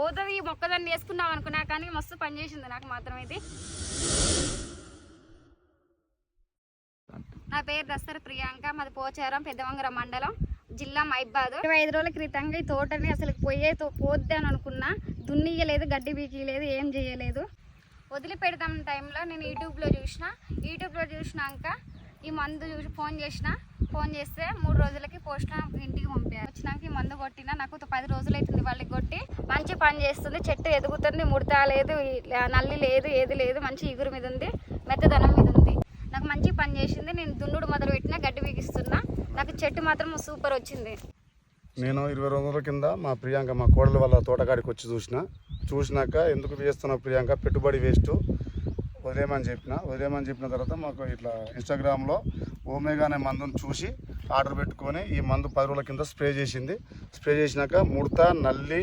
పోతుంది ఈ మొక్కదాన్ని వేసుకున్నాం అనుకున్నా, కానీ మస్తు పనిచేసింది నాకు మాత్రం ఇది. నా పేరు దస్తర్ ప్రియాంక, మాది పోచారం పెద్దవంగరం మండలం, జిల్లా మైబాద్. 25 రోజుల క్రితంగా ఈ తోటని అసలు పోద్ది అని అనుకున్నా. దున్నియలేదు, గడ్డి బీకియలేదు, ఏం చేయలేదు. వదిలిపెడతాం టైంలో నేను యూట్యూబ్లో చూసినాక ఈ మందు చూసి ఫోన్ చేస్తే 3 రోజులకి పోస్ట్ ఇంటికి పంపారు. వచ్చినాక ఈ మందు కొట్టినా, నాకు 10 రోజులు అవుతుంది వాళ్ళకి కొట్టి. మంచి పని చేస్తుంది, చెట్టు ఎదుగుతుంది, ముడత లేదు, నల్లి లేదు, ఏది లేదు, మంచి ఇగురు మీద ఉంది, మెత్తదనం మీద ఉంది. నాకు మంచి పని చేసింది. నేను దున్నుడు మొదలు పెట్టినా, గడ్డి బీగిస్తున్నా, నాకు చెట్టు మాత్రం సూపర్ వచ్చింది. నేను 20 రోజుల కింద మా ప్రియాంక మా కోడల వాళ్ళ తోటకాడికి వచ్చి చూసినాక ఎందుకు వేస్తున్నా ప్రియాంక, పెట్టుబడి వేస్ట్, వదిలేమని చెప్పిన తర్వాత మాకు ఇట్లా ఇన్స్టాగ్రామ్లో ఓమేగా అనే మందుని చూసి ఆర్డర్ పెట్టుకొని ఈ మందు 10 రోజుల కింద స్ప్రే చేసినాక ముడత, నల్లి